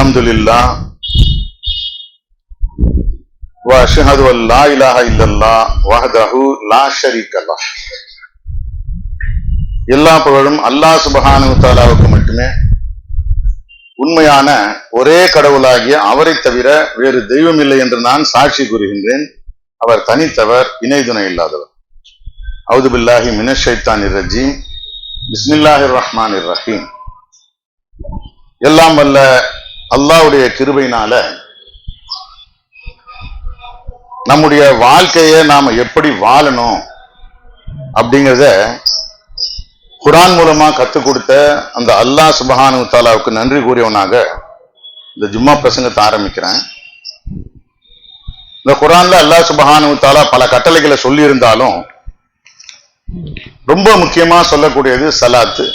அல்ஹம்துலில்லாஹ் வ அஷ்ஹது அன் லா இலாஹ இல்லல்லாஹ் வஹ்தஹு லா ஷரீக லஹ். எல்லா புகழும் அல்லாஹ் சுப்ஹானஹு வ தஆலாவுக்கு மட்டுமே. உண்மையான ஒரே கடவுளாகிய அவரை தவிர வேறு தெய்வம் இல்லை என்று நான் சாட்சி கூறுகின்றேன். அவர் தனித்தவர், இணை துணை இல்லாதவர். அவுது பில்லாஹி மினஷ் ஷைத்தானிர் ரஜீம். பிஸ்மில்லாஹிர் ரஹ்மானிர் ரஹீம். எல்லாம் வல்ல அல்லாஹ்வுடைய கிருபையினால நம்முடைய வாழ்க்கையை நாம எப்படி வாழணும் அப்படிங்கிறத குர்ஆன் மூலமா கத்துக் கொடுத்த அந்த அல்லாஹ் சுப்ஹானஹு வ தஆலாவுக்கு நன்றி கூறியவனாக இந்த ஜும்மா பிரசங்கத்தை ஆரம்பிக்கிறேன். இந்த குர்ஆன்ல அல்லாஹ் சுப்ஹானஹு வ தஆலா பல கட்டளைகளை சொல்லி இருந்தாலும் ரொம்ப முக்கியமா சொல்லக்கூடியது சலாத்து,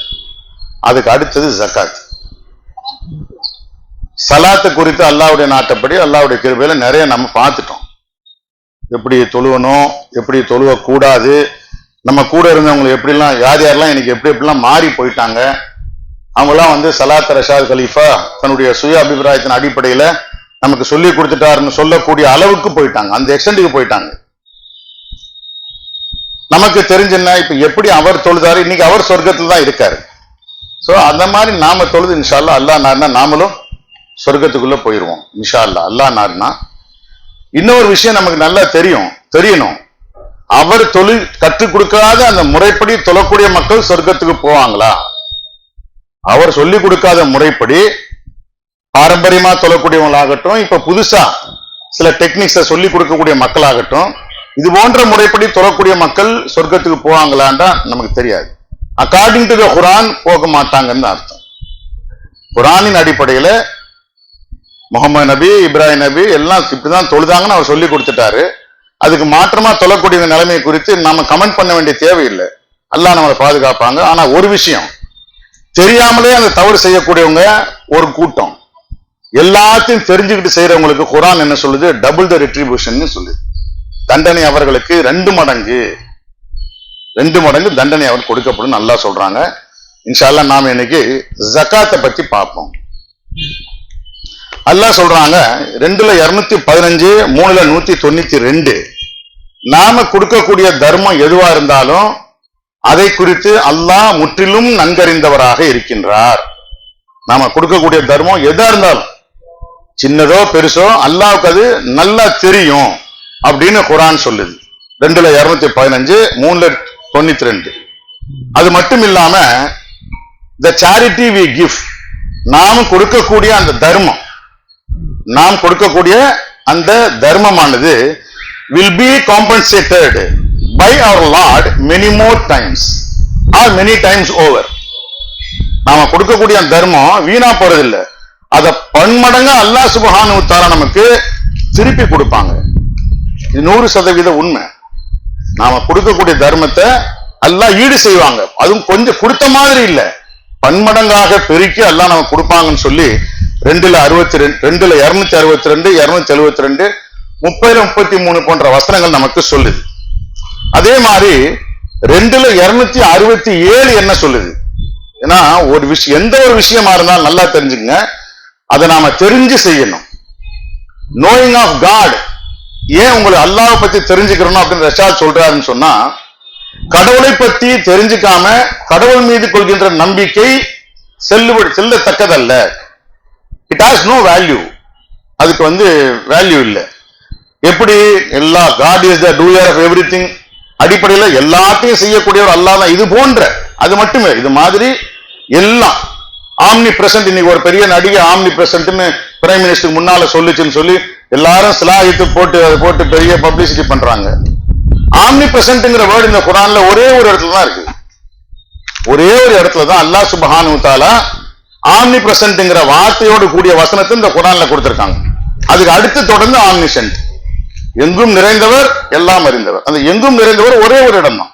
அதுக்கு அடுத்தது ஜகாத். சலாத்து குறித்து அல்லாஹ்வுடைய நாட்டப்படி அல்லாஹ்வுடைய கிருபையில நிறைய நம்ம பார்த்துட்டோம். எப்படி தொழுவணும், எப்படி தொழுவ கூடாது, நம்ம கூட இருந்தவங்களை எப்படிலாம் யார் யாரெல்லாம் இன்னைக்கு எப்படிலாம் மாறி போயிட்டாங்க, அவங்கெல்லாம் சலாத் ரஷாத் கலீஃபா தன்னுடைய சுய அபிப்பிராயத்தின் அடிப்படையில நமக்கு சொல்லி கொடுத்துட்டாருன்னு சொல்லக்கூடிய அளவுக்கு போயிட்டாங்க, அந்த எக்ஸ்டெண்டுக்கு போயிட்டாங்க. நமக்கு தெரிஞ்சுன்னா இப்ப எப்படி அவர் தொழுதாரு, இன்னைக்கு அவர் சொர்க்கத்துல தான் இருக்காரு. சோ அந்த மாதிரி நாம தொழுது இன்ஷா அல்லாஹ், அல்லாஹ் நாருனா நாமளும் சொர்க்கத்துக்குள்ள போயிருவோம் இன்ஷா அல்லாஹ். அல்லாஹ் நாருனா இன்னொரு விஷயம் நமக்கு நல்லா தெரியணும், அவர் கற்றுக் கொடுக்காத அந்த முறைப்படி தொழக்கூடிய மக்கள் சொர்க்கத்துக்கு போவாங்களா? அவர் சொல்லிக் கொடுக்காத முறைப்படி பாரம்பரியமா தொழக்கூடியவங்களாகட்டும், இப்ப புதுசா சில டெக்னிக்ஸை சொல்லிக் கொடுக்கக்கூடிய மக்களாகட்டும், இது போன்ற முறைப்படி தொழக்கூடிய மக்கள் சொர்க்கத்துக்கு போவாங்களான்றா நமக்கு தெரியாது. அக்கார்டிங் டு தி குர்ஆன் போக மாட்டாங்கன்னு அர்த்தம். குர்ஆனின் அடிப்படையில முகமது நபி, இப்ராஹிம் நபி எல்லாம் இப்படிதான் தொழுதாங்கன்னு அவர் சொல்லி கொடுத்துட்டாரு. அதுக்கு மாற்றமா தொழக்கூடிய நிலைமை குறித்து நாம கமெண்ட் பண்ண வேண்டிய தேவையில்லை. அல்லாஹ் நம்மளை பாதுகாப்பாங்க. ஆனா ஒரு விஷயம், தெரியாமலே அந்த தவறு செய்யக்கூடியவங்க ஒரு கூட்டம், எல்லாத்தையும் தெரிஞ்சுக்கிட்டு செய்யறவங்களுக்கு குர்ஆன் என்ன சொல்லுது? டபுள் த ரெட்ரிபியூஷன் சொல்லுது. தண்டனை அவர்களுக்கு 2 மடங்கு தண்டனை அவர் கொடுக்கப்படும் நல்லா சொல்றாங்க. இன்ஷா அல்லாஹ் நாம இன்னைக்கு ஜகாத்தை பத்தி பார்ப்போம். அல்லாஹ் சொல்றாங்க 2:215, 3:192, நாம கொடுக்கக்கூடிய தர்மம் எதுவா இருந்தாலும் அதை குறித்து அல்லாஹ் முற்றிலும் நன்கறிந்தவராக இருக்கின்றார். நாம கொடுக்கக்கூடிய தர்மம் எதா இருந்தாலும் சின்னதோ பெருசோ அல்லாஹ்வுக்கு அது நல்லா தெரியும் அப்படின்னு குர்ஆன் சொல்லுது. 2:215, 3:92. அது மட்டும் இல்லாம the charity we give, நாம் கொடுக்கக்கூடிய அந்த தர்மம், நாம் கொடுக்கக்கூடிய அந்த தர்மமானது will be compensated by our Lord many more times or many times over. நாம கொடுக்கக்கூடிய அந்த தர்மம் வீணா போறதில்லை, அத பன்மடங்கா அல்லாஹ் சுப்ஹானஹு வ தஆலா நமக்கு திருப்பி கொடுப்பாங்க. இது 100% உண்மை. நாம கொடுக்கக்கூடிய தர்மத்தை அல்லாஹ் ஈடு செய்வாங்க. அதுவும் கொஞ்சம் கொடுத்த மாதிரி இல்ல, பன்மடங்காக பெருக்கி அல்லாஹ் நமக்கு கொடுப்பாங்கன்னு சொல்லி 2:262, 272, 30:33 போன்ற வசனங்கள் நமக்கு சொல்லுது. அதே மாதிரி 2:267 என்ன சொல்லுது? ஏன்னா ஒரு விஷயம், எந்த ஒரு விஷயமா இருந்தாலும் நல்லா தெரிஞ்சுக்கங்க, அதை நாம தெரிஞ்சு செய்யணும். நோயிங் ஆஃப் காட், ஏன் உங்களுக்கு அல்லாஹ்வை பத்தி தெரிஞ்சுக்கிறோம் அப்படின்னு ரஷாத் சொல்றாருன்னு சொன்னா, கடவுளை பத்தி தெரிஞ்சுக்காம கடவுள் மீது கொள்கின்ற நம்பிக்கை செல்லத்தக்கதல்ல. இட் ஹாஸ் நோ வேல்யூ, அதுக்கு வேல்யூ இல்லை. எப்படி எல்லா God is the doer of everything அடிப்படையில் எல்லாத்தையும் செய்யக்கூடியவர் அல்லாஹ் தான். இது போன்ற அது மட்டுமே, இது மாதிரி எல்லாம் ஆம்னி பிரசன்ட். இன்னைக்கு ஒரு பெரிய நடிகை ஆம்னி பிரசன்ட்னு பிரைம் மினிஸ்டருக்கு முன்னால சொல்லுச்சுன்னு சொல்லி எல்லாரும் சிலாகித்து போட்டு பெரிய பப்ளிசிட்டி பண்றாங்க. ஆம்னி பிரசன்ட்ங்கிற வேர்டு இந்த குர்ஆன்ல ஒரே ஒரு இடத்துல தான் இருக்கு. ஒரே ஒரு இடத்துல தான் அல்லாஹ் சுப்ஹானஹு வ தஆலா ஆம்னி பிரசன்ட்ங்கிற வார்த்தையோடு கூடிய வசனத்தை இந்த குர்ஆன்ல கொடுத்திருக்காங்க. அதுக்கு அடுத்து தொடர்ந்து ஆம்னிசென்ட், எங்கும் நிறைந்தவர் எல்லாம் அறிந்தவர். அந்த எங்கும் நிறைந்தவர் ஒரே ஒரு இடம் தான்.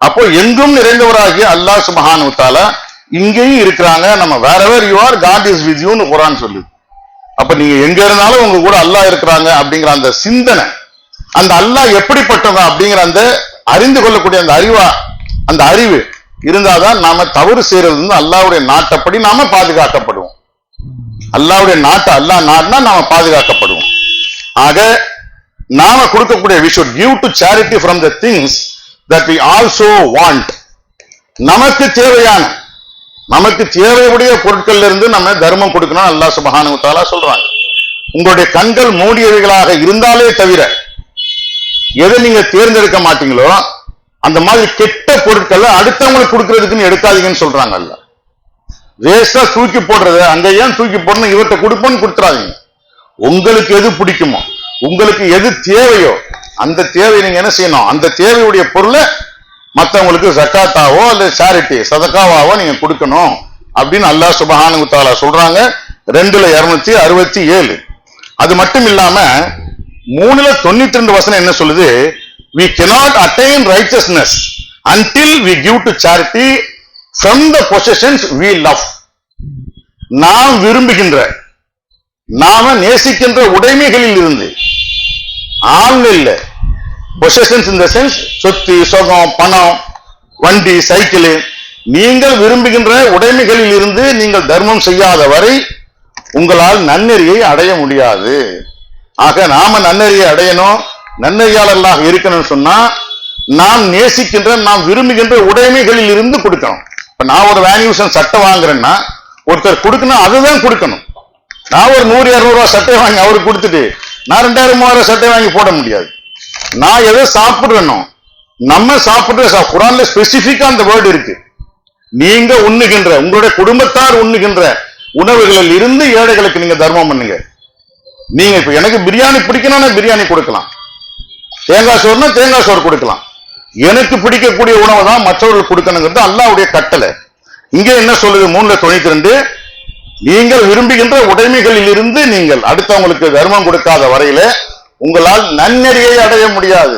அப்போ எங்கும் நிறைந்தவராகிய அல்லாஹ் சுப்ஹானஹு வ தஆலா இங்கேயும் இருக்கிறாங்க. நம்ம wherever you are, God is with you ன்னு குர்ஆன் சொல்லுது. அப்ப நீங்க எங்க இருந்தாலும் உங்க கூட அல்லாஹ் இருக்கிறாங்க அப்படிங்கிற அந்த சிந்தனை, அந்த அல்லாஹ் எப்படிப்பட்டவங்க அப்படிங்கிற அந்த அறிந்து கொள்ளக்கூடிய அந்த அறிவு இருந்தாதான் நாம தவறு செய்யறது அல்லாஹ்வுடைய நாட்டப்படி நாம பாதுகாக்கப்படுவோம். அல்லாஹ்வுடைய நாட்டை அல்லாஹ் நாடுனா நாம பாதுகாக்கப்படுவோம். ஆக நாம கொடுக்கக்கூடிய we should give to charity from the things that we also want. நமக்கு தேவையுடைய பொருட்கள்ல இருந்து நம்ம தர்மம் கொடுக்கணும் அல்லாஹ் சுப்ஹானஹு வ தஆலா சொல்றாங்க. உங்களுடைய கண்கள் மூடியவைகளாக இருந்தாலே தவிர எதை நீங்க தேர்ந்தெடுக்க மாட்டீங்களோ அந்த மாதிரி கெட்ட பொருட்களை அடுத்தவங்களுக்கு கொடுக்கறதுக்குன்னு எடுக்காதீங்கன்னு சொல்றாங்க. அல்ல வேஸ்டா தூக்கி போடுறது, அங்க ஏன் தூக்கி போடணும், இவர்கிட்ட கொடுப்போன்னு கொடுத்துறாதீங்க. உங்களுக்கு எது பிடிக்குமோ, உங்களுக்கு எது தேவையோ அந்த தேவை நீங்க என்ன செய்யணும், அந்த தேவையுடைய பொருளை மற்றவங்களுக்கு ஜக்காத்தாவோ அல்லது சேரிட்டி சதகாவாவோ நீங்க கொடுக்கணும் அப்படின்னு அல்லாஹ் சுப்ஹானஹு வ தஆலா சொல்றாங்க 2:267. அது மட்டும் இல்லாம 3:92 என்ன சொல்லுது, we cannot attain righteousness until we give to charity from the possessions we love. நாம் விரும்புகின்ற, நாம நேசிக்கின்ற உடைமைகளில் இருந்து, ஆள் இல்ல, possessions in the sense சொத்து சொகம் பணம் வண்டி சைக்கிள், நீங்கள் விரும்புகின்ற உடைமைகளில் இருந்து நீங்கள் தர்மம் செய்யாத வரை உங்களால் நன்னெறியை அடைய முடியாது. ஆக நாம நன்னெறியை அடையணும், நன்னெறியாளர்களாக இருக்கணும்னு சொன்னா நாம் நேசிக்கின்ற நாம் விரும்புகின்ற உடைமைகளில் இருந்து கொடுக்கணும். இப்ப நான் ஒரு வேல்யூஷன் சட்டை வாங்குறேன்னா ஒருத்தர் கொடுக்கணும், அதுதான் கொடுக்கணும். நான் ஒரு 100-200 சட்டை வாங்கி அவருக்கு கொடுத்துட்டு நான் 2000-3000 சட்டை வாங்கி போட முடியாது. நான் எதை சாப்பிடுறேனோ, நம்ம சாப்பிடுற குர்ஆன்ல ஸ்பெசிபிக்கா அந்த வேர்டு இருக்கு, நீங்க உண்ணுகின்ற உங்களுடைய குடும்பத்தார் உண்ணுகின்ற உணவுகளில் இருந்து ஏழைகளுக்கு நீங்க தர்மம் பண்ணுங்க. நீங்க இப்ப எனக்கு பிரியாணி பிடிக்கணும்னா பிரியாணி கொடுக்கலாம், தேங்காய் சோறுனா தேங்காய் சோறு கொடுக்கலாம். எனக்கு பிடிக்கக்கூடிய உணவை தான் மற்றவர்கள் கொடுக்கணுங்கிறது அல்லாஹ்வுடைய கட்டளை. இங்க என்ன சொல்லுது 3:92, நீங்கள் விரும்புகின்ற உடைமைகளில் இருந்து நீங்கள் அடுத்தவங்களுக்கு தர்மம் கொடுக்காத வரையில உங்களால் நன்னெறியை அடைய முடியாது.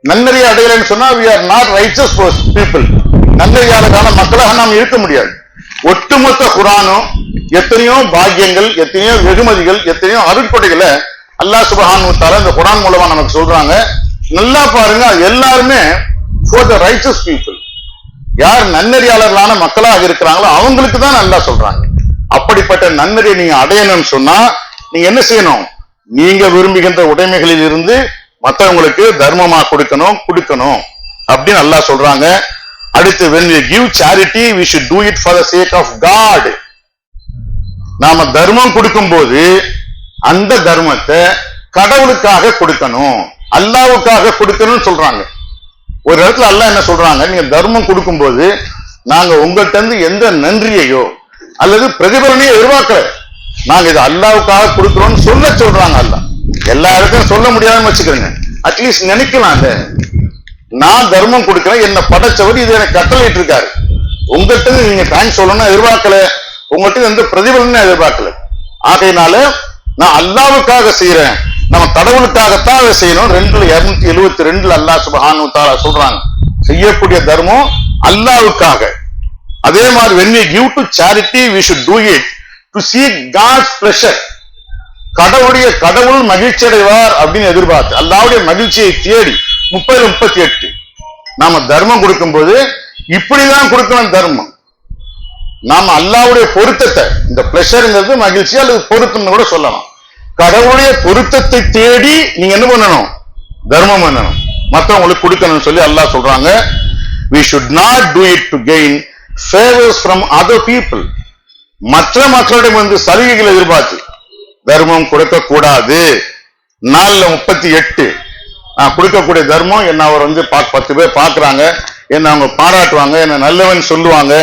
நன்னெறியை அடையலன்னு சொன்னா we are not righteous people. நன்னெறியாளரான மக்களாக நாம் இருக்க முடியாது. ஒட்டுமொத்த குர்ஆனும் எத்தனையோ பாக்கியங்கள், எத்தனையோ வெகுமதிகள், எத்தனையோ அருட்கொடைகளை அல்லாஹ் சுப்ஹானஹு வ தஆலா இந்த குர்ஆன் மூலமா நமக்கு சொல்றாங்க. நல்லா பாருங்க, எல்லாருமே for the righteous people. யார் நன்னெறியாளர்களான மக்களாக இருக்கிறாங்களோ அவங்களுக்கு தான் நல்லா சொல்றாங்க. அப்படிப்பட்ட நன்னெறியை நீங்க அடையணும்னு சொன்னா நீங்க என்ன செய்யணும், நீங்க விரும்புகின்ற உடைமைகளில் இருந்து மற்றவங்களுக்கு தர்மமா கொடுக்கணும் அப்படின்னு அல்லாஹ் சொல்றாங்க. அடுத்து when we give charity we should do it for the sake of God. நாம தர்மம் கொடுக்கும் போது அந்த தர்மத்தை கடவுளுக்காக கொடுக்கணும், அல்லாஹ்வுக்காக கொடுக்கணும்னு சொல்றாங்க. ஒரு இடத்துல அல்லாஹ் என்ன சொல்றாங்க, நீங்க தர்மம் கொடுக்கும் போது நாங்க உங்கள்கிட்ட இருந்து எந்த நன்றியையோ அல்லது பிரதிபலனையோ எதிர்பார்க்கல, நாங்க இது அல்லாஹ்வுக்காக கொடுக்கிறோம்னு சொல்றாங்க. அல்லாஹ் எல்லா இடத்தையும் சொல்ல முடியாதுன்னு வச்சுக்கிறேங்க, அட்லீஸ்ட் நினைக்கலாம், நான் தர்மம் கொடுக்கிறேன், என்ன படைச்சவர் இது எனக்கு கட்டளையிட்டு இருக்காரு, உங்கள்கிட்ட நீங்க தேங்க்ஸ் சொல்லணும்னு எதிர்பார்க்கல, உங்கள்கிட்ட எந்த பிரதிபலனும் எதிர்பார்க்கல. ஆகையினால நான் அல்லாஹ்வுக்காக செய்யறேன், நம்ம கடவுளுக்காகத்தான் அதை செய்யணும். 2:272 அல்லாஹ் சுப்ஹானஹு வ தஆலா சொல்றாங்க, செய்யக்கூடிய தர்மம் அல்லாஹ்வுக்காக. அதே மாதிரி when we give to charity we should do it to seek God's pleasure. கடவுள் மகிழ்ச்சி அடைவார் அப்படின்னு எதிர்பார்த்து அல்லாஹ்வுடைய மகிழ்ச்சியை தேடி 30:38 நாம தர்மம் கொடுக்கும் போது இப்படிதான் கொடுக்கணும் தர்மம். நாம அல்லாஹ்வுடைய பொருத்தத்தை, இந்த பிளஷர்ங்கிறது மகிழ்ச்சி அல்லது பொருத்தம்னு கூட சொல்லலாம், கடவுளுடைய பொருத்தத்தை தேடி நீங்க என்ன பண்ணணும், தர்மம் பண்ணணும், மற்றவங்களுக்கு கொடுக்கணும்னு சொல்லி அல்லாஹ் சொல்றாங்க. we should not do it to gain favors from other people. மற்ற மக்களிடம் வந்து சலுகைகளை எதிர்பார்த்து தர்மம் கொடுக்க கூடாது. 4:38 நான் கொடுக்கக்கூடிய தர்மம் என்ன அவர் வந்து 10 பேர் பாக்குறாங்க, என்ன அவங்க பாராட்டுவாங்க, என்ன நல்லவன் சொல்லுவாங்க,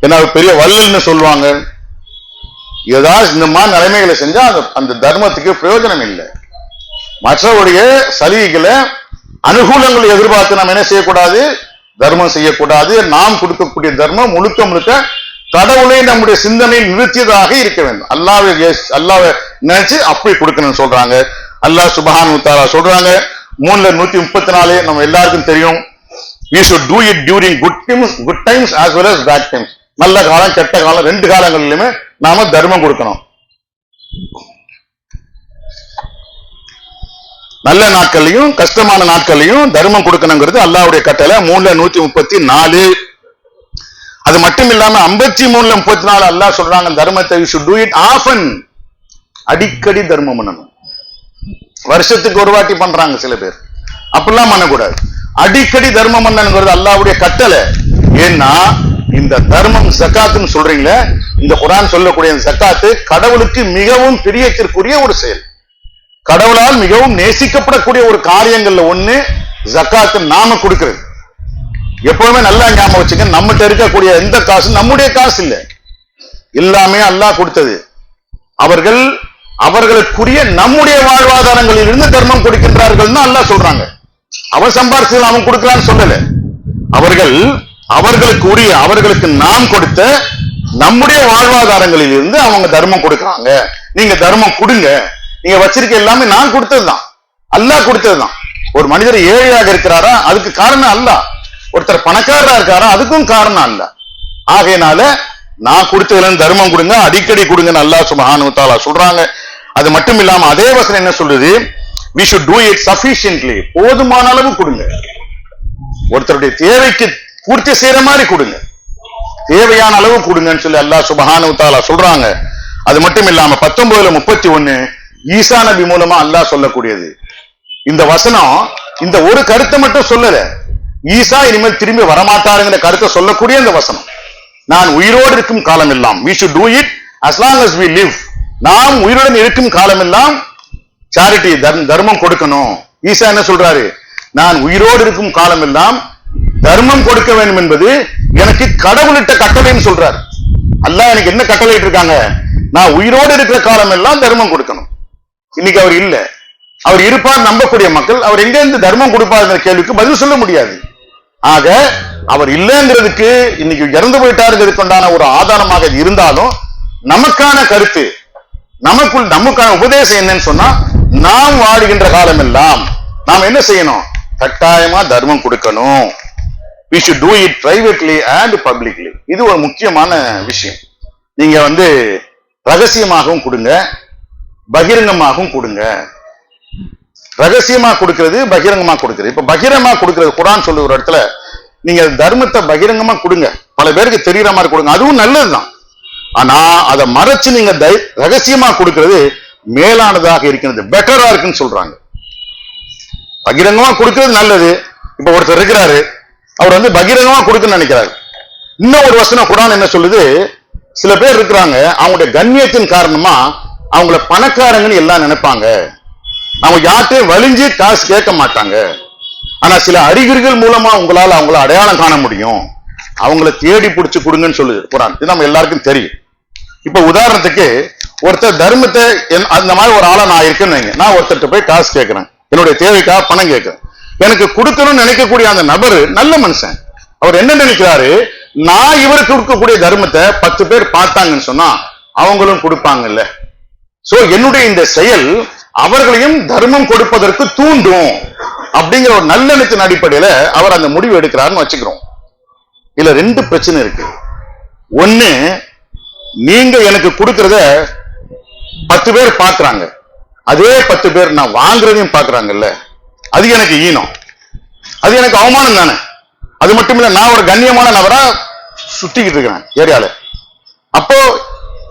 என்ன பெரிய வல்லல்னு சொல்லுவாங்க, ஏதாவது இந்த மாதிரி நிலைமைகளை செஞ்சா அந்த தர்மத்துக்கு பிரயோஜனம் இல்லை. மற்றவருடைய சலுகைகளை அனுகூலங்களை எதிர்பார்த்து நாம் என்ன செய்யக்கூடாது, தர்மம் செய்யக்கூடாது. நாம் கொடுக்கக்கூடிய தர்மம் முழுக்க கடவுளை நம்முடைய சிந்தனையில் நிறுத்தியதாக இருக்க வேண்டும். அல்லாஹ்வை நினைச்சு அப்படி கொடுக்கணும்னு சொல்றாங்க. அல்லாஹ் சுப்ஹானஹு வ தஆலா சொல்றாங்க 3:134 நம்ம எல்லாருக்கும் தெரியும், we should do it during good times as well as bad times. நல்ல காலம் கெட்ட காலம் ரெண்டு காலங்களிலுமே நாம தர்மம் கொடுக்கணும். நல்ல நாட்கள்லையும் கஷ்டமான நாட்கள்லையும் தர்மம் கொடுக்கணுங்கிறது அல்லாஹ்வுடைய கட்டளை. 3:134 அது மட்டும் இல்லாம 53:34 அல்லாஹ் சொல்றாங்க தர்மத்தை you should do it often. அடிக்கடி தர்மம் பண்ணணும். வருஷத்துக்கு ஒரு வாட்டி பண்றாங்க சில பேர், அப்படிலாம் பண்ணக்கூடாது. அடிக்கடி தர்மம் பண்ணணுங்கிறது அல்லாஹ்வுடைய கட்டளை. ஏன்னா இந்த தர்மம் ஜகாத்துன்னு சொல்றீங்களே, இந்த குர்ஆன் சொல்லக்கூடிய ஜகாத்து கடவுளுக்கு மிகவும் பிரியத்திற்குரிய ஒரு செயல், கடவுளால் மிகவும் நேசிக்கப்படக்கூடிய ஒரு காரியங்கள்ல ஒண்ணு ஜகாத்து நாம கொடுக்கிறது. எப்பவுமே நல்லா ஞாபகம் வச்சுக்க, நம்மகிட்ட இருக்கக்கூடிய எந்த காசு நம்முடைய காசு இல்லை, எல்லாமே அல்லாஹ் கொடுத்தது. அவர்களுக்குரிய நம்முடைய வாழ்வாதாரங்களில் இருந்து தர்மம் கொடுக்கின்றார்கள் அல்லாஹ் சொல்றாங்க. அவன் சம்பாரிச்சு அவன் கொடுக்கலான்னு சொல்லல, அவர்களுக்கு நாம் கொடுத்த நம்முடைய வாழ்வாதாரங்களில் இருந்து அவங்க தர்மம் கொடுக்கறாங்க. நீங்க தர்மம் கொடுங்க, நீங்க வச்சிருக்க எல்லாமே நான் கொடுத்ததுதான், அல்லாஹ் கொடுத்ததுதான். ஒரு மனிதர் ஏழையாக இருக்கிறாரா அதுக்கு காரணம் அல்லாஹ், ஒருத்தர் பணக்காரரா இருக்காரா அதுக்கும் காரணம் அல்லாஹ். ஆகையினால நான் கொடுத்ததுல தர்மம் கொடுங்க, அடிக்கடி கொடுங்கன்னு அல்லாஹ் சுப்ஹானஹு வ தஆலா சொல்றாங்க. அது மட்டும் இல்லாம அதே வசனம் என்ன சொல்றது, we should do it sufficiently, போதுமான அளவு கொடுங்க. ஒருத்தருடைய தேவைக்கு பூர்த்தி செய்யற மாதிரி கொடுங்க, தேவையான அளவு கொடுங்கன்னு சொல்லி அல்லாஹ் சுப்ஹானஹு வ தஆலா சொல்றாங்க. அது மட்டும் இல்லாம 19:31 ஈசா நபி மூலமா அல்லாஹ் சொல்லக்கூடியது. இந்த வசனம் இந்த ஒரு கருத்தை மட்டும் சொல்லல, ஈசா இனிமேல் திரும்பி வரமாட்டாருங்கிற கருத்தை சொல்லக்கூடிய இந்த வசனம். நான் உயிரோடு இருக்கும் காலம் எல்லாம் we should do it as long as we live, நாம் உயிருடன் இருக்கும் காலம் எல்லாம் சாரிட்டி தர்மம் கொடுக்கணும். ஈசா என்ன சொல்றாரு, நான் உயிரோடு இருக்கும் காலம் எல்லாம் தர்மம் கொடுக்க வேண்டும் என்பது எனக்கு கடவுளிட்ட கட்டளைன்னு சொல்றாரு. அல்லாஹ் எனக்கு என்ன கட்டளை இருக்காங்க, நான் உயிரோடு இருக்கிற காலம் எல்லாம் தர்மம் கொடுக்கணும். இன்னைக்கு அவர் இல்ல, அவர் இருப்பார் நம்பக்கூடிய மக்கள் அவர் எங்க இருந்து தர்மம் கொடுப்பாருங்கிற கேள்விக்கு பதில் சொல்ல முடியாது. ஆக அவர் இல்லைங்கிறதுக்கு இன்னைக்கு இறந்து போயிட்டாருங்கிறதுக்கு உண்டான ஒரு ஆதாரமாக இது இருந்தாலும், நமக்கான கருத்து நமக்கான உபதேசம் என்னன்னு சொன்னா, நாம் வாழுகின்ற காலம் எல்லாம் நாம் என்ன செய்யணும், கட்டாயமா தர்மம் கொடுக்கணும். we should do it privately and publicly. இது ஒரு முக்கியமான விஷயம். நீங்க ரகசியமாகவும் கொடுங்க, பகிரங்கமாகவும் கொடுங்க. ரகசியமா கொடுக்கிறது, பகிரங்கமா கொடுக்கிறது. இப்ப பகிரங்கமா கொடுக்கிறது குர்ஆன் சொல்லுற ஒரு இடத்துல நீங்க தர்மத்தை பகிரங்கமா கொடுங்க, பல பேருக்கு தெரியற மாதிரி கொடுங்க, அதுவும் நல்லதுதான். ஆனா அதை மறைச்சு நீங்க ரகசியமா கொடுக்கிறது மேலானதாக இருக்கிறது, பெட்டரா இருக்குன்னு சொல்றாங்க. பகிரங்கமா கொடுக்கிறது நல்லது. இப்ப ஒருத்தர் இருக்கிறாரு, அவர் பகிரங்கமா கொடுக்கணும்னு நினைக்கிறாரு. இன்னும் ஒரு வசனம் குர்ஆன் என்ன சொல்லுது, சில பேர் இருக்கிறாங்க அவங்களுடைய கண்ணியத்தின் காரணமா அவங்கள பணக்காரங்கன்னு எல்லாம் நினைப்பாங்க, அவங்க யார்ட்டையும் வலிஞ்சு காசு கேட்க மாட்டாங்க. ஆனா சில அறிகுறிகள் மூலமா உங்களால அவங்கள அடையாளம் காண முடியும், அவங்கள தேடி பிடிச்சு கொடுங்கன்னு சொல்லுது குர்ஆன். இது நம்ம எல்லாருக்கும் தெரியும். இப்ப உதாரணத்துக்கு ஒருத்தர் தர்மத்தை அந்த மாதிரி ஒரு ஆளா நான் இருக்கேன்னு, நான் ஒருத்தர்கிட்ட போய் காசு கேட்கிறேன், என்னுடைய தேவைக்காக பணம் கேட்கிறேன். எனக்கு கொடுக்கணும்னு நினைக்கக்கூடிய அந்த நபர் நல்ல மனுஷன், அவர் என்ன நினைக்கிறாரு, நான் இவருக்கு கொடுக்கக்கூடிய தர்மத்தை 10 பேர் பார்த்தாங்கன்னு சொன்னா அவங்களும் கொடுப்பாங்கல்ல, சோ என்னுடைய இந்த செயல் அவர்களையும் தர்மம் கொடுப்பதற்கு தூண்டும் அப்படிங்கிற ஒரு நல்லெண்ணத்தின் அடிப்படையில அவர் அந்த முடிவு எடுக்கிறாருன்னு வச்சுக்கிறோம். இதுல 2 பிரச்சனை இருக்கு. ஒண்ணு, நீங்க எனக்கு கொடுக்கறத 10 பேர் பாக்குறாங்க, அதே 10 பேர் நான் வாங்குறதையும் பாக்குறாங்கல்ல, அது எனக்கு ஈனம், அது எனக்கு அவமானம் தானே. அது மட்டும் இல்ல, நான் ஒரு கண்ணியமான நபரா சுத்திக்கிட்டு இருக்கிறேன் ஏரியால. அப்போ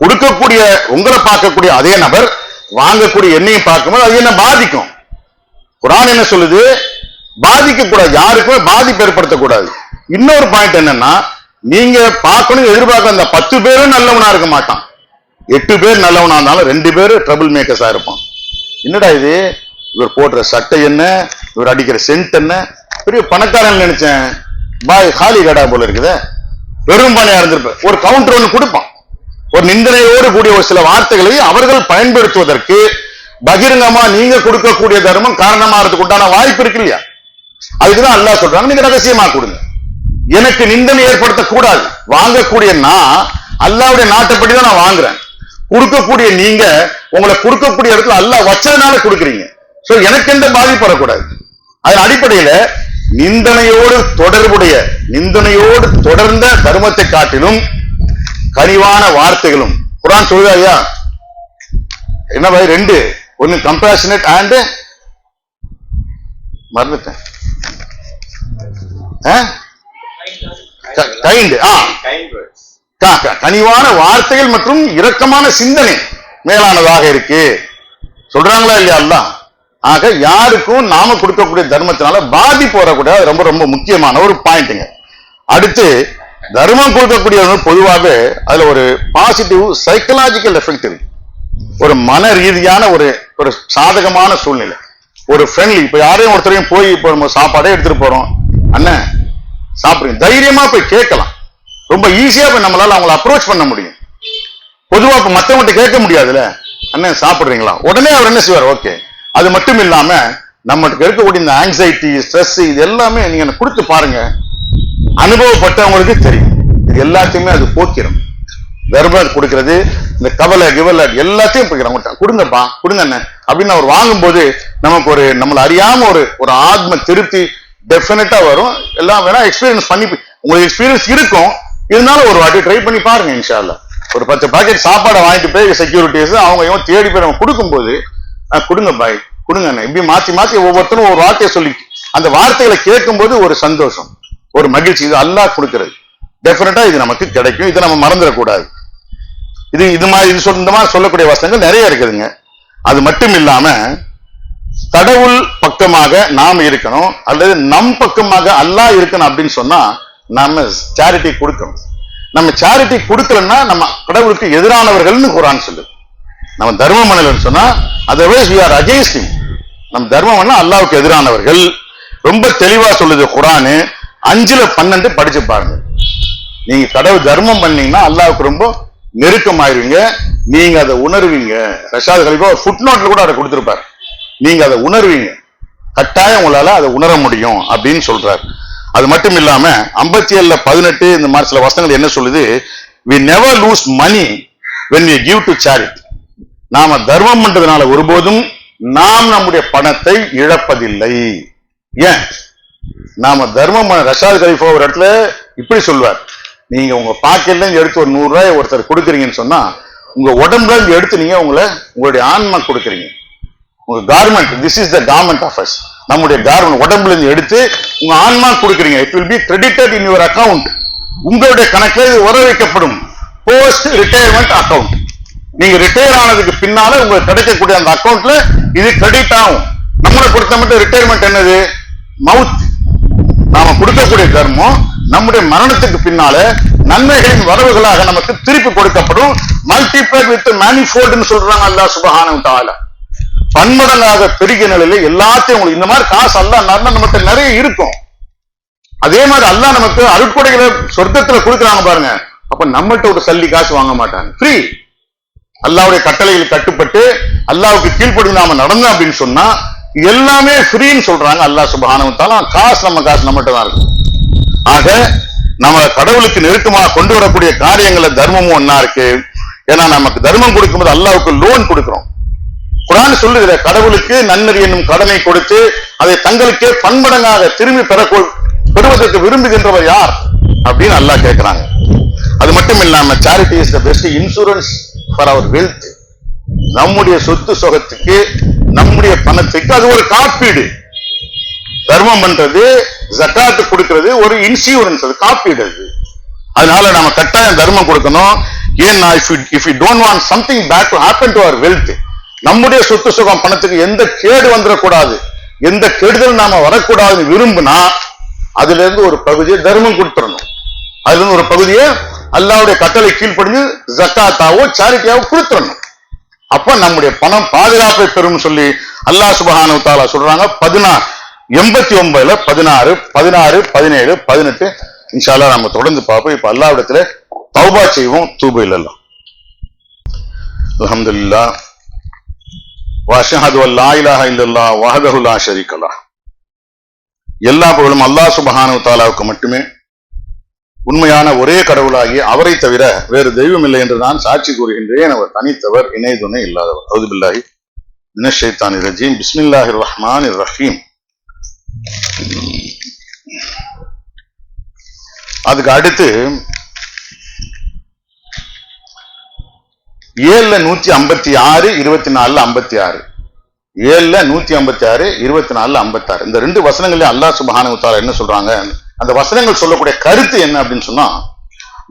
கொடுக்கக்கூடிய உங்களை பார்க்கக்கூடிய அதே நபர் வாங்கக்கூடிய எண்ணெயும் பார்க்கும்போது அது என்ன பாதிக்கும். குர்ஆன் என்ன சொல்லுது, பாதிக்க கூடாது, யாருக்குமே பாதிப்பு ஏற்படுத்தக்கூடாது. இன்னொரு பாயிண்ட் என்னன்னா, நீங்க பார்க்கணும் எதிர்பார்க்க அந்த 10 பேரும் நல்லவனா இருக்க மாட்டான், 8 பேர் நல்லவனா இருந்தாலும் 2 பேர் ட்ரபிள் மேக்கர்ஸா இருப்பான். என்னடா இது, இவர் போடுற சட்டை என்ன, இவர் அடிக்கிற சென்ட் என்ன, பெரிய பணக்காரன் நினைச்சேன், பாய் காலி கடா போல இருக்குத, வெறும் பணியா இருந்திருப்ப. ஒரு கவுண்டர் ஒண்ணு கொடுப்பான், ஒரு நிந்தனையோடு கூடிய ஒரு சில வார்த்தைகளை அவர்கள் பயன்படுத்துவதற்கு பகிரங்கமா நீங்க கொடுக்கக்கூடிய தர்மம் காரணமாறதுக்கு உண்டான வாய்ப்பு இருக்கு இல்லையா. அதுக்குதான் அல்லாஹ் சொல்றாங்க, நீங்க ரகசியமா கொடுங்க, எனக்கு நிந்தனை ஏற்படுத்தக்கூடாது. வாங்கக்கூடிய நான் அல்லாஹ்வுடைய நாட்டைப்படி தான் நான் வாங்குறேன், கொடுக்கக்கூடிய நீங்க உங்களை கொடுக்கக்கூடிய இடத்துல அல்லாஹ் வச்சதுனால கொடுக்குறீங்க, சோ எனக்கு எந்த பாதிப்பு வரக்கூடாது. அதன் அடிப்படையில நிந்தனையோடு தொடர்ந்த தர்மத்தை காட்டிலும் கனிவான வார்த்தைகளும் குர்ஆன் சொல்லுதா ஐயா, என்ன பாய் 2, ஒன்னு கம்பேஷனேட் அண்ட் மறந்துட்டேன், கனிவான வார்த்தைகள் மற்றும் இரக்கமான சிந்தனை மேலானதாக இருக்கு சொல்றாங்களா இல்லையா அல்லாஹ்? ஆக யாருக்கும் நாம கொடுக்கக்கூடிய தர்மத்தினால பாதிப்பு வரக்கூடாது. ரொம்ப ரொம்ப முக்கியமான ஒரு பாயிண்ட்டுங்க. அடுத்து தர்மம் கொடுக்கக்கூடிய பொதுவாகவே அதுல ஒரு பாசிட்டிவ் சைக்கலாஜிக்கல் எஃபெக்ட் இருக்கு. ஒரு மன ரீதியான ஒரு ஒரு சாதகமான சூழ்நிலை, ஒரு ஃப்ரெண்ட்லி. இப்ப யாரையும் ஒருத்தரையும் போய் இப்போ நம்ம சாப்பாடே எடுத்துட்டு போறோம், அண்ணன் சாப்பிடுங்க, தைரியமா போய் கேட்கலாம். ரொம்ப ஈஸியா போய் நம்மளால அவங்களை அப்ரோச் பண்ண முடியும். பொதுவா இப்ப மத்தவங்கிட்ட கேட்க முடியாதுல்ல, அண்ணன் சாப்பிடுறீங்களா, உடனே அவர் என்ன செய்வார், ஓகே. அது மட்டும் இல்லாம நம்மளுக்கு இருக்கக்கூடிய இந்த ஆங்ஸைட்டி, ஸ்ட்ரெஸ், இது எல்லாமே நீங்க கொடுத்து பாருங்க, அனுபவப்பட்டவங்களுக்கு தெரியும். இது எல்லாத்தையுமே அது போக்கிடும். தர்மம் கொடுக்கிறது, இந்த கவலை கிவலை எல்லாத்தையும் போக்கிறோம். கொடுங்கப்பா கொடுங்க அண்ணன் அப்படின்னு அவர் வாங்கும்போது நமக்கு ஒரு நம்மள அறியாம ஒரு ஒரு ஆத்ம திருப்தி டெஃபினட்டா வரும். எல்லாம் வேணா எக்ஸ்பீரியன்ஸ் பண்ணி, உங்களுக்கு எக்ஸ்பீரியன்ஸ் இருக்கும், இருந்தாலும் ஒரு வாட்டி ட்ரை பண்ணி பாருங்க. இன்ஷா அல்லாஹ் ஒரு 10 பாக்கெட் சாப்பாடை வாங்கிட்டு போய் செக்யூரிட்டிஸ் அவங்க தேடி போய் நம்ம கொடுக்கும்போது கொடுங்க பாய் கொடுங்க அண்ணன் இப்படி மாத்தி மாத்தி ஒவ்வொருத்தரும் ஒரு வார்த்தையை சொல்லி அந்த வார்த்தைகளை கேட்கும்போது ஒரு சந்தோஷம், ஒரு மகிழ்ச்சி. இது அல்லாஹ் கொடுக்கிறது, டெஃபினட்டா இது நமக்கு கிடைக்கும். இதை நம்ம மறந்துடக்கூடாது. இது மாதிரி இந்த மாதிரி சொல்லக்கூடிய வசனங்கள் நிறைய இருக்குதுங்க. அது மட்டும் இல்லாம கடவுள் பக்கமாக நாம் இருக்கணும், அல்லது நம் பக்கமாக அல்லாஹ் இருக்கணும் அப்படின்னு சொன்னா நாம சேரிட்டி கொடுக்கணும். நம்ம சேரிட்டி கொடுக்கலன்னா நம்ம கடவுளுக்கு எதிரானவர்கள்னு குர்ஆன் சொல்லுது. நம்ம தர்மம் பண்ணலன்னு சொன்னா otherwise we are against him. நம்ம தர்மம் பண்ணா அல்லாஹ்வுக்கு எதிரானவர்கள். ரொம்ப தெளிவா சொல்லுது குர்ஆன். 5:12 படிச்சு பாருங்க. நீங்க கடவுள் தர்மம் பண்ணீங்கன்னா அல்லாஹ்வுக்கு ரொம்ப நெருக்கமாயிருவீங்க, நீங்க அதை உணர்வீங்க. ரஷாத் கலீஃபா ஒரு ஃபுட் நோட்ல கூட அதை கொடுத்திருப்பார். நீங்க அதை உணர்வீங்க, கட்டாயம் உங்களால அதை உணர முடியும் அப்படின்னு சொல்றாரு. அது மட்டும் இல்லாம 57:18 இந்த மாதிரி சில வசனங்கள் என்ன சொல்லுது, we never lose money when we give to charity. நாம தர்மம் பண்றதுனால ஒருபோதும் நாம் நம்முடைய பணத்தை இழப்பதில்லை. ஏன்? நாம தர்மம் ரஷாத் கலீஃபா ஒரு இடத்துல இப்படி சொல்வார், நீங்க உங்க பாக்கெட்ல இருந்து எடுத்து ஒரு 100 ரூபாய் ஒருத்தர் கொடுக்குறீங்கன்னு சொன்னா உங்க உடம்புல இருந்து எடுத்து நீங்க உங்களுடைய ஆன்மா கொடுக்குறீங்க. உங்க garment, this is the garment of us, நம்முடைய கார்மெண்ட் உடம்புல இருந்து எடுத்து உங்க ஆன்மா கொடுக்குறீங்க. It will be credited in your account. உங்களுடைய கணக்கில் இது வர வைக்கப்படும். Post retirement account. நீங்க ரிட்டையர் ஆனதுக்கு பின்னால உங்களுக்கு கிடைக்கக்கூடிய அந்த அக்கவுண்ட்ல இது கிரெடிட் ஆகும். நம்மளை பொறுத்த மட்டும் ரிட்டையர்மெண்ட் என்னது, மவுத். நாம கொடுக்கக்கூடிய தர்மம் நம்முடைய மரணத்துக்கு பின்னால நன்மைகளின் வரவுகளாக நமக்கு திருப்பி கொடுக்கப்படும். மல்டிப்ளைட் வித் மேனிஃபோல்டுன்னு சொல்றாங்க அல்லாஹ் சுப்ஹானஹு வ தஆலா. பன்மடங்காக பெருகிய நிலையில எல்லாத்தையும் உங்களுக்கு இந்த மாதிரி காசு அல்லாஹ் நமக்கு நிறைய இருக்கும். அதே மாதிரி அல்லாஹ் நமக்கு அருட்கொடைகளை சொர்க்கத்துல கொடுக்குறாங்க பாருங்க. அப்ப நம்மகிட்ட ஒரு சல்லி காசு வாங்க மாட்டாங்க, ஃப்ரீ. அல்லாஹ்வுடைய கட்டளைகளுக்கு கட்டுப்பட்டு அல்லாஹ்வுக்கு கீழ்ப்படிந்து நாம நடந்தோம் அப்படின்னு சொன்னா எல்லாமே ஃப்ரீன்னு சொல்றாங்க அல்லாஹ் சுப்ஹானஹு வ தஆலா. காசு நம்மகிட்ட தான் இருக்கு. ஆக நம்ம கடவுளுக்கு நெருக்கமாக கொண்டு வரக்கூடிய காரியங்கள்ல தர்மமும் ஒன்னா இருக்கு. ஏன்னா நமக்கு தர்மம் கொடுக்கும்போது அல்லாஹ்வுக்கு லோன் கொடுக்கிறோம். குர்ஆன் சொல்லுகிற கடவுளுக்கு நன்னறி என்னும் கடனை கொடுத்து அதை தங்களுக்கே பன்மடங்காக திரும்பி பெறுவதற்கு விரும்புகின்றவர் யார் அப்படின்னு அல்லாஹ் கேட்கிறாங்க. அது மட்டும் இல்லாம charity is the best insurance for our wealth. நம்முடைய சொத்து சுகத்துக்கு, நம்முடைய பணத்துக்கு அது ஒரு காப்பீடு. தர்மம் பண்றது, ஜகாத் கொடுக்கிறது ஒரு இன்சூரன்ஸ், அது காப்பீடு. அது அதனால நம்ம கட்டாயம் தர்மம் கொடுக்கணும். ஏன்னா if you don't want something bad to happen to our wealth, நம்முடைய சொத்து சுகம் பணத்துக்கு எந்த கேடு வந்துடக்கூடாது, எந்த கெடுதல் நாம வரக்கூடாதுன்னு விரும்புனா அதுல இருந்து ஒரு பகுதியை தர்மம் கொடுத்துடணும். அதுல இருந்து ஒரு பகுதியை அல்லாஹ்வுடைய கட்டளை கீழ்ப்படிஞ்சு ஜகாத்தாவோ சேரிட்டியாவோ கொடுத்துடணும். அப்ப நம்முடைய பணம் பாதுகாப்பை பெறும் சொல்லி அல்லாஹ் சுப்ஹானஹு வ தஆலா சொல்றாங்க. 89 16 16 17 18 இன்ஷா அல்லாஹ் நம்ம தொடர்ந்து பார்ப்போம். இப்ப அல்லாஹ்விடத்துல தௌபா செய்வோம். தூபு இலல்லாஹ். அல்ஹம்துலில்லாஹ் வ அஷ்ஹது அன் லா இலாஹ இல்லல்லாஹ் வஹ்தஹு லா ஷரீக லஹ். எல்லா புகழும் அல்லாஹ் சுப்ஹானஹு வ தஆலாவுக்கு மட்டுமே. உண்மையான ஒரே கடவுளாகி அவரை தவிர வேறு தெய்வம் இல்லை என்று நான் சாட்சி கூறுகின்றேன். அவர் தனித்தவர், இணை துணை இல்லாதவர். அஊது பில்லாஹி மினஷ் ஷைத்தானிர் ரஜீம். பிஸ்மில்லாஹிர் ரஹ்மானிர் ரஹீம். அதுக்கு அடுத்து 7:156 24:56 7:156 24:56 இந்த 2 வசனங்களையும் அல்லாஹ் சுப்ஹானஹு வ தஆலா என்ன சொல்றாங்க, அந்த வசனங்கள் சொல்லக்கூடிய கருத்து என்ன அப்படின்னு சொன்னா,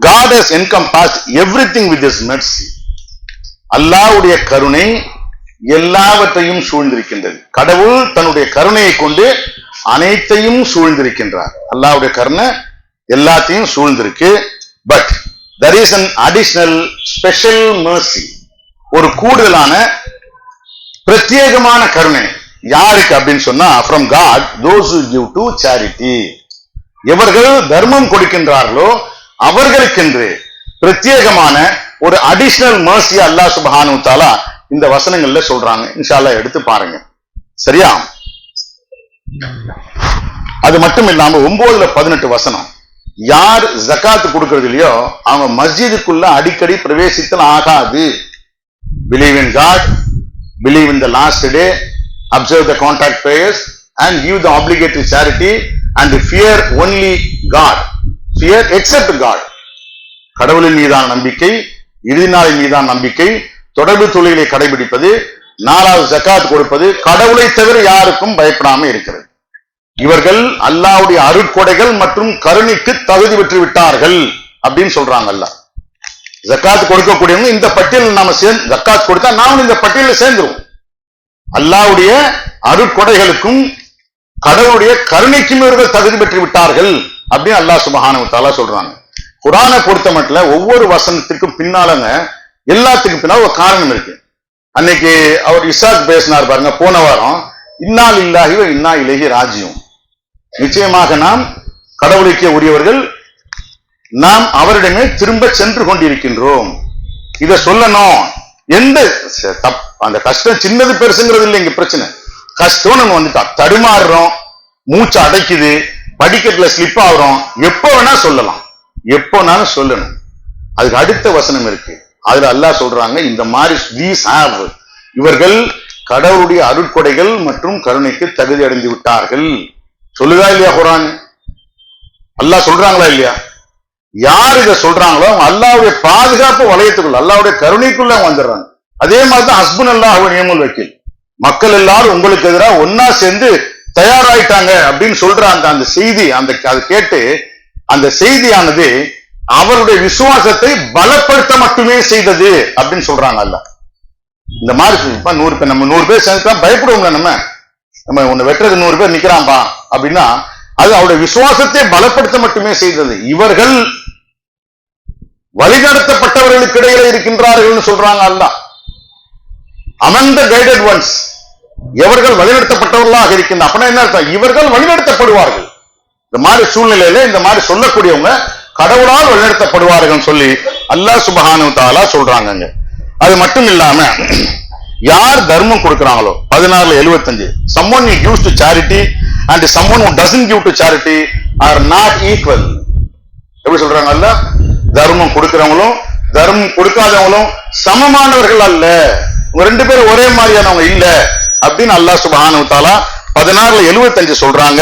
God has encompassed everything with his mercy. அல்லாஹ்வுடைய கருணை எல்லாவற்றையும் சூழ்ந்திருக்கின்றது. கடவுள் தன்னுடைய கருணையை கொண்டு அனைத்தையும் சூழ்ந்திருக்கின்றார். அல்லாஹ்வுடைய கருணை எல்லாத்தையும் சூழ்ந்திருக்கு. But there is an additional special mercy, ஒரு கூடுதலான பிரத்யேகமான கருணை யாருக்கு அப்படின்னு சொன்னா, from God those who give to charity. எவர்கள் தர்மம் கொடுக்கின்றார்களோ அவர்களுக்கென்று பிரத்யேகமான ஒரு அடிஷனல் mercy அல்லாஹ் சுப்ஹானஹு வ தஆலா இந்த வசனங்கள்ல சொல்றாங்க. இன்ஷா அல்லாஹ் எடுத்து பாருங்க, சரியா? அது மட்டும் இல்லாம 9:18 வசனம், யார் ஜகாத் கொடுக்கிறது இல்லையோ அவங்க மஸ்ஜிதுக்குள்ள அடிக்கடி பிரவேசித்தல் ஆகாது. Believe in God, believe in the last day, observe the contact prayers and give the obligatory charity and fear only God. Fear except God. கடவுளின் மீதான நம்பிக்கை, இறுதி நாளின் மீதான நம்பிக்கை, தொடர்பு தொழிலை கடைபிடிப்பது, 4வது ஜகாத் கொடுப்பது, கடவுளை தவிர யாருக்கும் பயப்படாம இருக்கிறது. இவர்கள் அல்லாஹ்வுடைய அருட்கொடைகள் மற்றும் கருணைக்கு தகுதி பெற்று விட்டார்கள் அப்படின்னு சொல்றாங்க. அல்லாஹ் ஜகாத் கொடுக்கக்கூடியவங்க இந்த பட்டியலில் நாம ஜகாத் கொடுத்தா நாம இந்த பட்டியலில் சேர்ந்துருவோம். அல்லாஹ்வுடைய அருட்கொடைகளுக்கும் கடவுளுடைய கருணைக்கும் இவர்கள் தகுதி பெற்று விட்டார்கள் அப்படின்னு அல்லாஹ் சுப்ஹானஹு வ தஆலா சொல்றாங்க. குர்ஆனை பொறுத்த மட்டும் ஒவ்வொரு வசனத்திற்கும் பின்னாலங்க எல்லாத்துக்கும் பின்னால் ஒரு காரணம் இருக்கு. அன்னைக்கு அவர் இசாக் பேசினார் பாருங்க போன வாரம், இன்னா லில்லாஹி வ இன்னா இலைஹி ராஜிஊன். நிச்சயமாக நாம் கடவுளுக்கே உரியவர்கள், நாம் அவரிடமே திரும்ப சென்று கொண்டிருக்கின்றோம். இத சொல்லணும். எந்த அந்த கஷ்டம் சின்னது பெருசுங்கிறது இல்லை இங்க பிரச்சனை. கஷ்டம் நம்ம வந்துட்டா தடுமாறுறோம், மூச்சு அடைக்குது, படிக்கட்டுல ஸ்லிப் ஆகுறோம், எப்ப வேணா சொல்லலாம், எப்போனாலும் சொல்லணும். அதுக்கு அடுத்த வசனம் இருக்கு, அதுல அல்லாஹ் சொல்றாங்க இந்த மாதிரி இவர்கள் கடவுளுடைய அருட்கொடைகள் மற்றும் கருணைக்கு தகுதி அடைந்து விட்டார்கள். சொல்லுதா இல்லையா குர்ஆன்? அல்லாஹ் சொல்றாங்களா இல்லையா? யார் இதை சொல்றாங்களோ அவங்க அல்லாஹ்வுடைய பாதுகாப்பு வளையத்துக்குள்ள, அல்லாஹ்வுடைய கருணைக்குள்ள வந்துடுறாங்க. அதே மாதிரிதான் ஹஸ்புனல்லாஹு வ நிஅமல் வக்கீல். மக்கள் எல்லாரும் உங்களுக்கு எதிராக ஒன்னா சேர்ந்து தயாராயிட்டாங்க அப்படின்னு சொல்ற அந்த செய்தி, அதை கேட்டு அந்த செய்தியானது அவருடைய விசுவாசத்தை பலப்படுத்த மட்டுமே செய்தது அப்படின்னு சொல்றாங்க. அல்லாஹ் இந்த மாதிரி 100 பேர், நம்ம 100 பேர் சேர்ந்துட்டா பயப்படுவோங்க. நம்ம உன்னை வெட்டுறது 100 பேர் நிக்கிறான்பா அப்படின்னா அது அவருடைய விசுவாசத்தை பலப்படுத்த மட்டுமே செய்தது. இவர்கள் வழிநடத்தப்பட்டவர்களுக்கு இடையில இருக்கின்றார்கள் சொல்றாங்க அல்லாஹ். among the guided ones, எவர்கள் வழிநடத்தப்பட்டவர்களாக இருக்கின்ற, அப்படின்னா என்ன அர்த்தம்? இவர்கள் வழிநடத்தப்படுவார்கள். இந்த மாதிரி சூழ்நிலையில இந்த மாதிரி சொல்லக்கூடியவங்க கடவுளால் வழிநடத்தப்படுவார்கள் சொல்லி அல்லாஹ் சுப்ஹானஹு வ தஆலா சொல்றாங்க. அது மட்டும் இல்லாம யார் தர்மம் கொடுக்கிறாங்களோ 16:75, someone who gives to charity and someone who doesn't give to charity are not equal. எப்படி சொல்றாங்க அல்லாஹ்? தர்மம் கொடுக்கிறவங்களும் தர்மம் கொடுக்காதவங்களும் சமமானவர்கள் அல்ல, ரெண்டு பேரும் ஒரே மாதிரியானவங்க இல்ல அப்படின்னு அல்லாஹ் சுப்ஹானஹு வ தஆலா 16:75 சொல்றாங்க.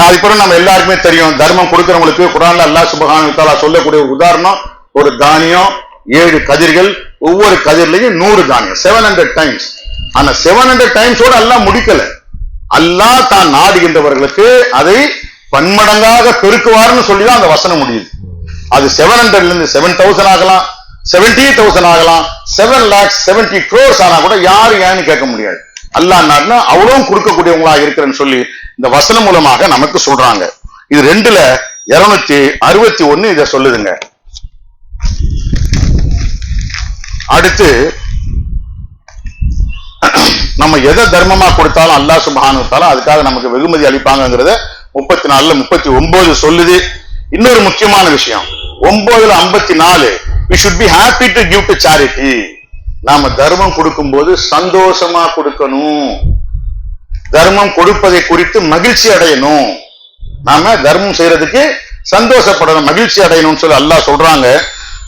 அதுக்கப்புறம் நம்ம எல்லாருக்குமே தெரியும், தர்மம் கொடுக்கிறவங்களுக்கு குர்ஆன்ல அல்லாஹ் சுப்ஹானஹு வ தஆலா சொல்லக்கூடிய ஒரு உதாரணம், ஒரு தானியம் 7 கதிர்கள், ஒவ்வொரு கதிர்லையும் 100 தானியம், 700 டைம்ஸ். ஆனா 700 டைம்ஸோட அல்லாஹ் முடிக்கல. அல்லாஹ் தான் நாடுகின்றவர்களுக்கு அதை பன்மடங்காக பெருக்குவார்னு சொல்லிதான் அந்த வசனம் முடியுது. அது 700 இருந்து 7000 ஆகலாம், 70,000 ஆகலாம், 7,70 crores ஆனா கூட யாரு ஏன்னு கேட்க முடியாது. அல்லாஹ் நாடுனா அவ்வளவும் கொடுக்கக்கூடியவங்களா இருக்கிறேன்னு சொல்லி இந்த வசனம் மூலமாக நமக்கு சொல்றாங்க. இது 2:261 இத சொல்லுதுங்க. அடுத்து நம்ம எதை தர்மமா கொடுத்தாலும் அல்லாஹ் சுப்ஹானஹு வ தஆலா அதுக்காக நமக்கு வெகுமதி அளிப்பாங்கிறத 34:39 சொல்லுது. இன்னொரு முக்கியமான விஷயம் 9:54, we should be happy to give to charity. நாம தர்மம் கொடுக்கும் போது சந்தோஷமா கொடுக்கணும், தர்மம் கொடுப்பதை குறித்து மகிழ்ச்சி அடையணும். நாம தர்மம் செய்யறதுக்கு சந்தோஷப்படணும், மகிழ்ச்சி அடையணும்னு சொல்லி அல்லாஹ் சொல்றாங்க.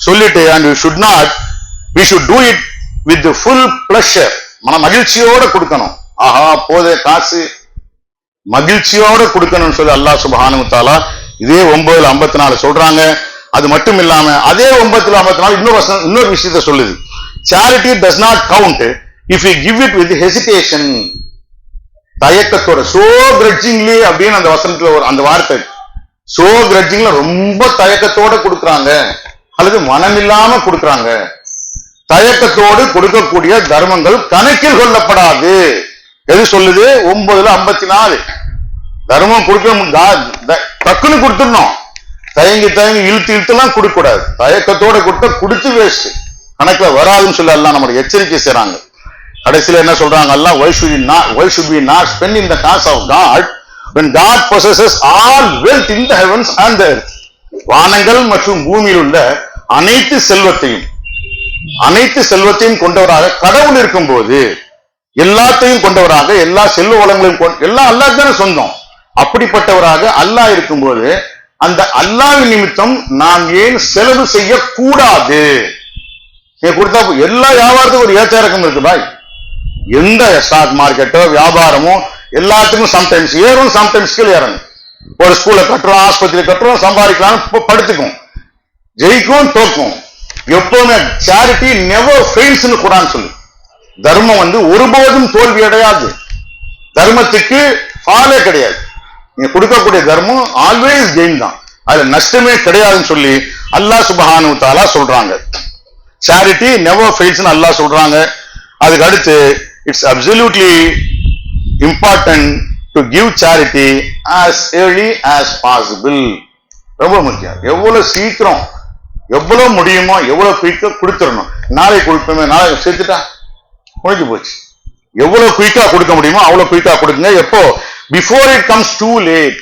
சொல்லிட்டு and we should do it with the full pleasure. மகிழ்ச்சியோட கொடுக்கணும். ஆஹா போதே காசு, மகிழ்ச்சியோட கொடுக்கணும்னு சொல்லி அல்லாஹ் சுப்ஹானஹு வ தஆலா இதே 9:54 சொல்றாங்க. அது மட்டும் இல்லாம அதே 9:54 இன்னொரு விஷயத்தை சொல்லுது, charity does not count if we give it with hesitation. தயக்கத்தோட, சோ கிரட்ஜிங்லி அப்படின்னு அந்த வசனத்துல ஒரு அந்த வார்த்தை, சோ கிரட்ஜிங்ல ரொம்ப தயக்கத்தோட கொடுக்குறாங்க அல்லது மனம் இல்லாம கொடுக்குறாங்க. தயக்கத்தோடு கொடுக்கக்கூடிய தர்மங்கள் கணக்கில் கொள்ளப்படாது. எது சொல்லுது? 9:54. தர்மம் கொடுக்க டக்குன்னு கொடுத்துடணும், தயங்கி இழுத்துலாம் கொடுக்க கூடாது. தயக்கத்தோட கொடுத்து வேஸ்ட், கணக்குல வராதுன்னு சொல்லி எல்லாம் நம்மளுடைய எச்சரிக்கை செய்றாங்க. கடைசியில என்ன சொல்றாங்க? எல்லாம் why should we not spend in the cause of God when God possesses all wealth in the heavens and the earth. வானங்கள் மற்றும் பூமியில் உள்ள அனைத்து செல்வத்தையும் கொண்டவராக கடவுள் இருக்கும் போது, எல்லாத்தையும் கொண்டவராக, எல்லா செல்வ வளங்களையும் எல்லாம் அல்லாஹ்க்கு தானே சொந்தம். அப்படிப்பட்டவராக அல்லாஹ் இருக்கும்போது அந்த அல்லாஹ்வின் நிமித்தம் நாம் ஏன் செலவு செய்ய கூடாது? கொடுத்தா எல்லா வியாபாரத்துக்கும் ஒரு ஏற்ற இறக்கம் இருக்கு பாய். எந்த ஸ்டாக் மார்க்கெட்டோ வியாபாரமோ எல்லாத்துக்கும் சம்டைம்ஸ் ஏறும், சம்டைம்ஸ் கீழே இறங்கும். ஒரு ஸ்கூல்ல கட்டுறோம், ஆஸ்பத்திரி கட்டுறோம், சம்பாதிக்கலாம், படுத்துக்கும், ஜெயிக்கும், தோக்கும். எப்பவுமே சேரிட்டி நெவர் ஃபெயில்ஸ்னு குர்ஆன் சொல்லு. தர்மம் ஒருபோதும் தோல்வி அடையாது. தர்மத்துக்கு ஃபாலே கிடையாது. நீங்க கொடுக்கக்கூடிய தர்மம் ஆல்வேஸ் கெயின் தான், அதுல நஷ்டமே கிடையாதுன்னு சொல்லி அல்லாஹ் சுப்ஹானஹு வ தஆலா சொல்றாங்க. சேரிட்டி நெவர் ஃபெயில்ஸ்னு அல்லாஹ் சொல்றாங்க. அதுக்கு அடுத்து it's absolutely important to give charity as early as possible. ரொம்ப முக்கியம். எவ்வளவு சீக்கிரம், எவ்வளவு முடியுமோ எவ்வளவு குயிக்கா கொடுத்துடணும். நாளைக்கு கொடுப்போமே, நாளைக்கு சேர்த்துட்டா முடிஞ்சு போச்சு. எவ்வளவு குயிக்கா கொடுக்க முடியுமோ அவ்வளவு குயிக்கா கொடுங்க. எப்போ? Before it comes too late.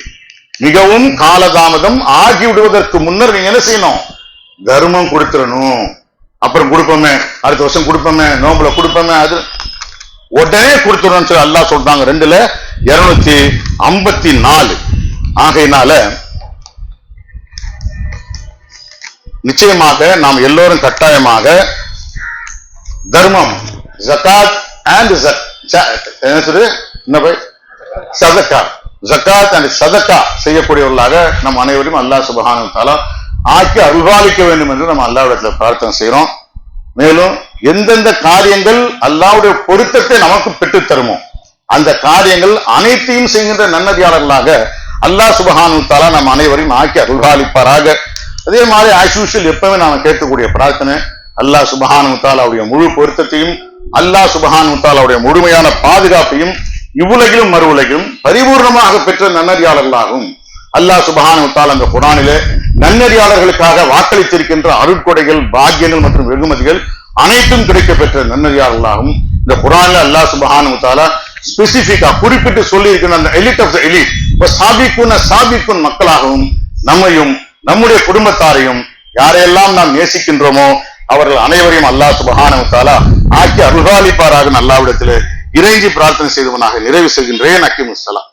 மிகவும் காலதாமதம் ஆகி விடுவதற்கு முன்னர் நீங்க என்ன செய்யணும்? தர்மம் கொடுத்துடணும். அப்புறம் கொடுப்போமே, அடுத்த வருஷம் கொடுப்போமே, நோம்புல கொடுப்போமே, அது உடனே கொடுத்துடணும் சொல்லி அல்லாஹ் சொல்றாங்க 2:254. ஆகையினால நிச்சயமாக நாம் எல்லோரும் கட்டாயமாக தர்மம், ஜகாத் அண்ட் ஜகாத் அண்ட் சதக்கா செய்யக்கூடியவர்களாக நம் அனைவரும் அல்லாஹ் சுப்ஹானஹு வ தஆலா ஆக்கி அருள்பாலிக்க வேண்டும் என்று நம்ம அல்லாஹ்விடத்துல பிரார்த்தனை செய்யறோம். மேலும் எந்தெந்த காரியங்கள் அல்லாஹ்வுடைய பொருத்தத்தை நமக்கு பெற்றுத் தருமோ அந்த காரியங்கள் அனைத்தையும் செய்கின்ற நன்னடியாளர்களாக அல்லாஹ் சுப்ஹானஹு வ தஆலா நம் அனைவரையும் ஆக்கி அருள்பாலிப்பாராக. அதே மாதிரி ஆஸ் யூசுவல் எப்பவுமே நாம கேட்கக்கூடிய பிரார்த்தனை, அல்லாஹ் சுப்ஹானஹு வ தஆலாவுடைய முழு பொருத்தத்தையும், அல்லாஹ் சுப்ஹானஹு வ தஆலாவுடைய முழுமையான பாதுகாப்பையும் இவ்வுலகிலும் மறு உலகிலும் பரிபூர்ணமாக பெற்ற நன்னடியாளர்களாகும். அல்லாஹ் சுப்ஹானஹு வ தஆலா அந்த குர்ஆனிலே நன்னடியாளர்களுக்காக வாக்களித்திருக்கின்ற அருட்கொடைகள், பாக்கியங்கள் மற்றும் வெகுமதிகள் அனைத்தும் கிடைக்க பெற்ற நன்னடியாளர்களாகும். இந்த குர்ஆன்ல அல்லாஹ் சுப்ஹானஹு வ தஆலா ஸ்பெசிபிக்கா குறிப்பிட்டு சொல்லி இருக்கின்ற அந்த எலிட் ஆஃப் தி எலிட் சாபிக்குன் மக்களாகவும் நம்மையும் நம்முடைய குடும்பத்தாரையும் யாரையெல்லாம் நாம் நேசிக்கின்றோமோ அவர்கள் அனைவரையும் அல்லாஹ் சுப்ஹானஹு வ தஆலா ஆக்கி அருள்பாலிப்பாராக அல்லாஹ்விடத்திலே இறைஞ்சி பிரார்த்தனை செய்தவனாக நிறைவு செய்கின்றேன். அக்கீமுஸ்ஸலாம்.